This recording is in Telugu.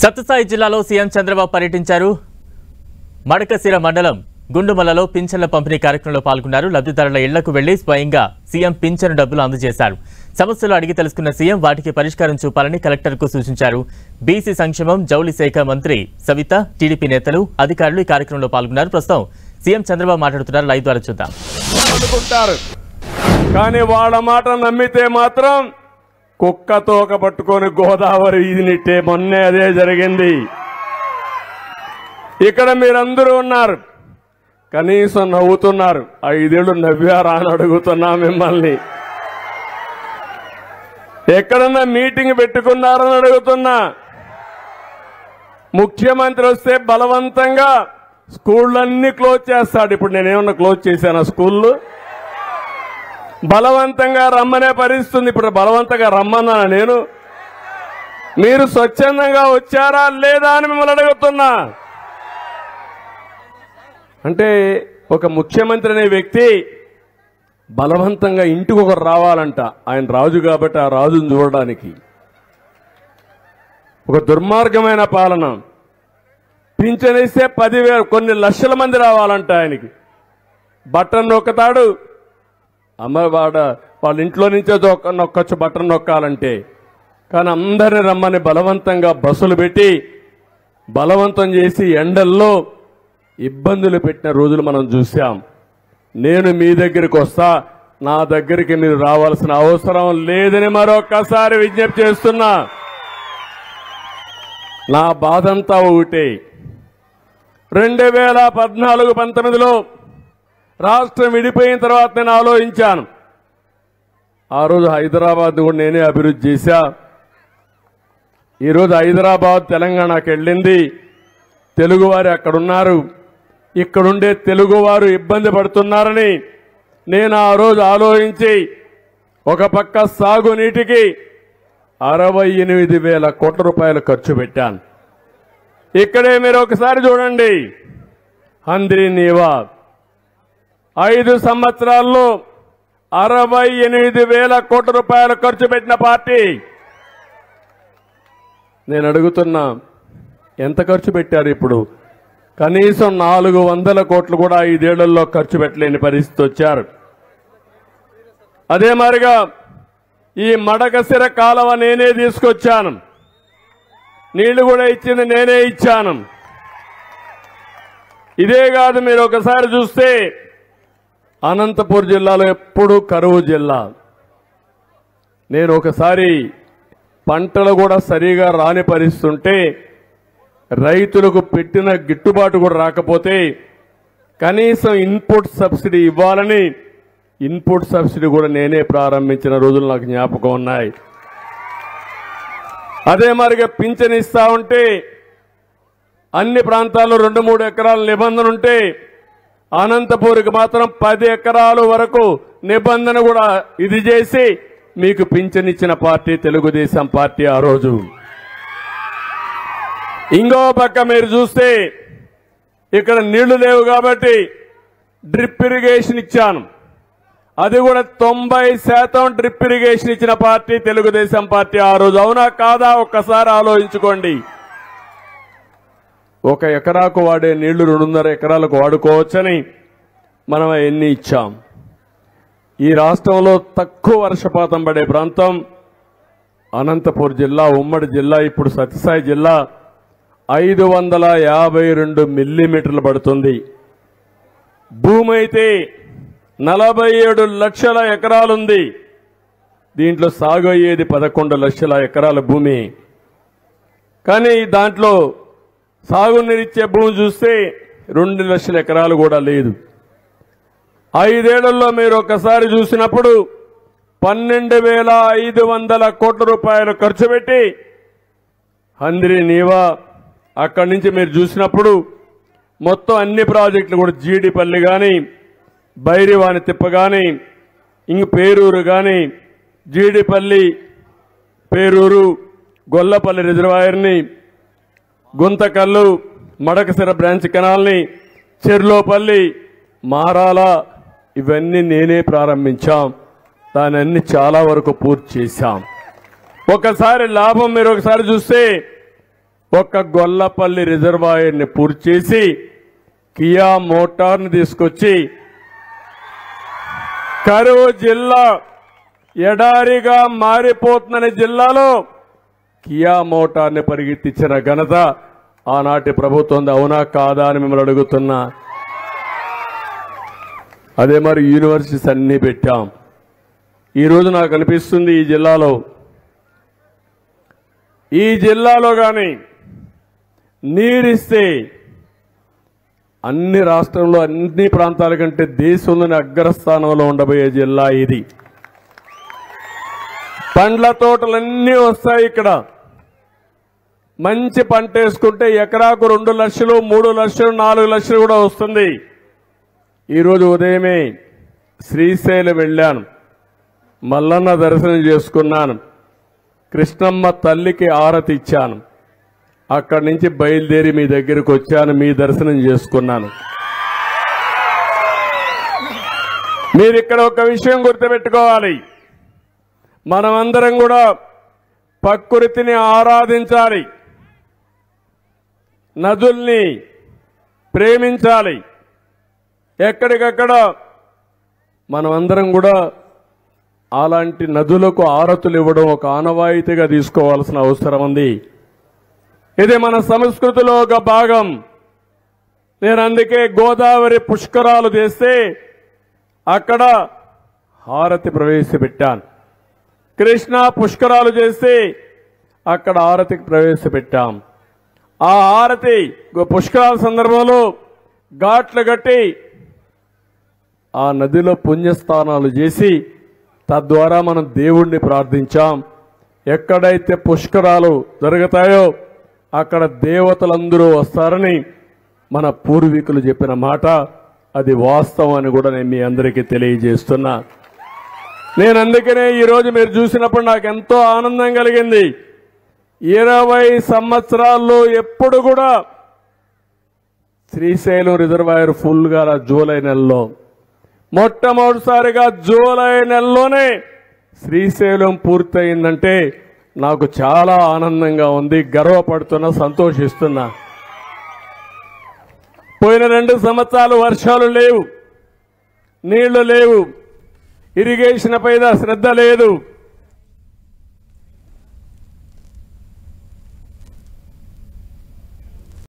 సత్యసాయి జిల్లాలో సీఎం చంద్రబాబు పర్యటించారు. మడకశిర మండలం గుండుమలలో పింఛన్ల పంపిణీ కార్యక్రమంలో పాల్గొన్నారు. లబ్ధిదారుల ఇళ్లకు వెళ్లి స్వయంగా సీఎం పింఛను డబ్బులు అందజేశారు. సమస్యలు అడిగి తెలుసుకున్న సీఎం వాటికి పరిష్కారం చూపాలని కలెక్టర్కు సూచించారు. బీసీ సంక్షేమం జౌళి శాఖ మంత్రి సవిత, టీడీపీ నేతలు, అధికారులు ఈ కార్యక్రమంలో పాల్గొన్నారు. ప్రస్తుతం సీఎం చంద్రబాబు మాట్లాడుతున్నారు. లైవ్ ద్వారా చూద్దాం. కానీ వాళ్ళ మాట నమ్మితే మాత్రం కుక్క తోక పట్టుకొని గోదావరి ఈదినిట్టే. మొన్నే అదే జరిగింది. ఇక్కడ మీరందరూ ఉన్నారు, కనీసం నవ్వుతున్నారు. 5 ఏళ్లు నవ్వారా అని అడుగుతున్నా మిమ్మల్ని. ఎక్కడన్నా మీటింగ్ పెట్టుకున్నారని అడుగుతున్నా. ముఖ్యమంత్రి వస్తే బలవంతంగా స్కూళ్ళన్నీ క్లోజ్ చేస్తాడు. ఇప్పుడు నేనేమన్నా క్లోజ్ చేశాను స్కూళ్ళు? బలవంతంగా రమ్మనే పరిస్థితుంది. ఇప్పుడు బలవంతంగా రమ్మన్నా నేను? మీరు స్వచ్ఛందంగా వచ్చారా లేదా అని మిమ్మల్ని అడుగుతున్నా. అంటే ఒక ముఖ్యమంత్రి అనే వ్యక్తి బలవంతంగా ఇంటికి ఒకరు రావాలంట. ఆయన రాజు కాబట్టి ఆ రాజును చూడడానికి. ఒక దుర్మార్గమైన పాలన. పింఛనిస్తే 10,000 కొన్ని లక్షల మంది రావాలంట ఆయనకి. బటన్ నొక్కుతాడు. వాళ్ళ ఇంట్లో నుంచే నొక్కొచ్చు బటన్ నొక్కాలంటే. కానీ అందరిని రమ్మని బలవంతంగా బస్సులు పెట్టి బలవంతం చేసి ఎండల్లో ఇబ్బందులు పెట్టిన రోజులు మనం చూశాం. నేను మీ దగ్గరికి వస్తా, నా దగ్గరికి మీరు రావాల్సిన అవసరం లేదని మరొక్కసారి విజ్ఞప్తి చేస్తున్నా. నా బాధంతా ఒకటే. 2014-19లో రాష్ట్రం విడిపోయిన తర్వాత నేను ఆలోచించాను. ఆ రోజు హైదరాబాద్ కూడా నేనే అభివృద్ధి చేశా. ఈరోజు హైదరాబాద్ తెలంగాణకు వెళ్ళింది. తెలుగువారు అక్కడున్నారు. ఇక్కడుండే తెలుగువారు ఇబ్బంది పడుతున్నారని నేను ఆ రోజు ఆలోచించి ఒక పక్క సాగునీటికి 68,000 కోట్ల రూపాయలు ఖర్చు పెట్టాను. ఇక్కడే మీరు ఒకసారి చూడండి. హంద్రీ నీవా 5 సంవత్సరాల్లో 68,000 కోట్ల రూపాయలు ఖర్చు పెట్టిన పార్టీ. నేను అడుగుతున్నా, ఎంత ఖర్చు పెట్టారు? ఇప్పుడు కనీసం 400 కోట్లు కూడా 5 ఏళ్లలో ఖర్చు పెట్టలేని పరిస్థితి వచ్చారు. అదే మాదిరిగా ఈ మడకశిర కాలువ నేనే తీసుకొచ్చాను. నీళ్లు కూడా ఇచ్చింది నేనే ఇచ్చాను. ఇదే కాదు, మీరు ఒకసారి చూస్తే అనంతపూర్ జిల్లాలో ఎప్పుడూ కరువు జిల్లా. నేను ఒకసారి పంటలు కూడా సరిగా రాని పరిస్థితి ఉంటే, రైతులకు పెట్టిన గిట్టుబాటు కూడా రాకపోతే కనీసం ఇన్పుట్ సబ్సిడీ ఇవ్వాలని ఇన్పుట్ సబ్సిడీ కూడా నేనే ప్రారంభించిన రోజులు నాకు జ్ఞాపకం ఉన్నాయి. అదే మరిగా పింఛన్ ఇస్తా ఉంటే అన్ని ప్రాంతాల్లో 2-3 ఎకరాల నిబంధన ఉంటే అనంతపూర్కి మాత్రం 10 ఎకరాల వరకు నిబంధన కూడా ఇది చేసి మీకు పింఛన్ ఇచ్చిన పార్టీ తెలుగుదేశం పార్టీ ఆ రోజు. ఇంకో పక్క మీరు చూస్తే ఇక్కడ నీళ్లు లేవు కాబట్టి డ్రిప్ ఇరిగేషన్ ఇచ్చాను. అది కూడా 90% డ్రిప్ ఇరిగేషన్ ఇచ్చిన పార్టీ తెలుగుదేశం పార్టీ ఆ రోజు. అవునా కాదా? ఒక్కసారి ఆలోచించుకోండి. 1 ఎకరాకు వాడే నీళ్లు 2.5 ఎకరాలకు వాడుకోవచ్చని మనం ఎన్ని ఇచ్చాం. ఈ రాష్ట్రంలో తక్కువ వర్షపాతం పడే ప్రాంతం అనంతపూర్ జిల్లా, ఉమ్మడి జిల్లా. ఇప్పుడు సత్యసాయి జిల్లా 552 మిల్లీమీటర్లు పడుతుంది. భూమి అయితే 47 లక్షల ఎకరాలుంది. దీంట్లో సాగు అయ్యేది 11 లక్షల ఎకరాల భూమి. కానీ దాంట్లో సాగునీరిచ్చే భూమి చూస్తే 2 లక్షల ఎకరాలు కూడా లేదు. 5 ఏళ్లలో మీరు ఒకసారి చూసినప్పుడు 12,500 కోట్ల రూపాయలు ఖర్చు పెట్టి హంద్రీ నీవా అక్కడి నుంచి మీరు చూసినప్పుడు మొత్తం అన్ని ప్రాజెక్టులు కూడా జీడిపల్లి కానీ, బైరివాని తిప్ప కానీ, ఇంక పేరూరు కానీ, జీడిపల్లి, పేరూరు, గొల్లపల్లి రిజర్వాయర్ని, గుంతకల్లు, మడకశిర బ్రాంచ్ కెనాల్ని, చెర్లోపల్లి, మారాల ఇవన్నీ నేనే ప్రారంభించాం. దాని అన్ని చాలా వరకు పూర్తి చేశాం. ఒకసారి లాభం మీరు ఒకసారి చూస్తే ఒక గొల్లపల్లి రిజర్వాయర్ని పూర్తి చేసి కియా మోటార్ని తీసుకొచ్చి కరువు జిల్లా ఎడారిగా మారిపోతున్న జిల్లాలో కియా మోటార్ని పరిగెత్తించిన ఘనత ఆనాటి ప్రభుత్వం అవునా కాదా అని మిమ్మల్ని అడుగుతున్నా. అదే మరి యూనివర్సిటీస్ అన్నీ పెట్టాం. ఈరోజు నాకు అనిపిస్తుంది ఈ జిల్లాలో కానీ నీరిస్తే అన్ని రాష్ట్రంలో అన్ని ప్రాంతాల కంటే దేశంలోని అగ్రస్థానంలో ఉండబోయే జిల్లా ఇది. పండ్ల తోటలన్నీ వస్తాయి. ఇక్కడ మంచి పంట వేసుకుంటే ఎకరాకు 2 లక్షలు 3 లక్షలు 4 లక్షలు కూడా వస్తుంది. ఈరోజు ఉదయమే శ్రీశైలం వెళ్ళాను, మల్లన్న దర్శనం చేసుకున్నాను, కృష్ణమ్మ తల్లికి ఆరతి ఇచ్చాను. అక్కడి నుంచి బయలుదేరి మీ దగ్గరికి వచ్చాను, మీ దర్శనం చేసుకున్నాను. మీరు ఇక్కడ ఒక విషయం గుర్తుపెట్టుకోవాలి, మనమందరం కూడా ప్రకృతిని ఆరాధించాలి, నదుల్ని ప్రేమించాలి. ఎక్కడికక్కడ మనమందరం కూడా అలాంటి నదులకు ఆరతులు ఇవ్వడం ఒక ఆనవాయితీగా తీసుకోవాల్సిన అవసరం ఉంది. ఇది మన సంస్కృతిలో ఒక భాగం. నేను అందుకే గోదావరి పుష్కరాలు చేస్తే అక్కడ హారతి ప్రవేశపెట్టాను, కృష్ణా పుష్కరాలు చేస్తే అక్కడ హారతికి ప్రవేశపెట్టాం. ఆ హారతి పుష్కరాల సందర్భంలో ఘాట్లు కట్టి ఆ నదిలో పుణ్యస్థానాలు చేసి తద్వారా మనం దేవుణ్ణి ప్రార్థించాం. ఎక్కడైతే పుష్కరాలు జరుగుతాయో అక్కడ దేవతలందరూ వస్తారని మన పూర్వీకులు చెప్పిన మాట, అది వాస్తవం అని కూడా నేను మీ అందరికీ తెలియజేస్తున్నా. నేను అందుకనే ఈరోజు మీరు చూసినప్పుడు నాకు ఎంతో ఆనందం కలిగింది. 20 సంవత్సరాల్లో ఎప్పుడు కూడా శ్రీశైలం రిజర్వాయర్ ఫుల్గా జూలై నెలలో, మొట్టమొదటిసారిగా జూలై నెలలోనే శ్రీశైలం పూర్తయిందంటే నాకు చాలా ఆనందంగా ఉంది, గర్వపడుతున్నా, సంతోషిస్తున్నా. పోయిన 2 సంవత్సరాలు వర్షాలు లేవు, నీళ్లు లేవు, ఇరిగేషన్ పైన శ్రద్ధ లేదు.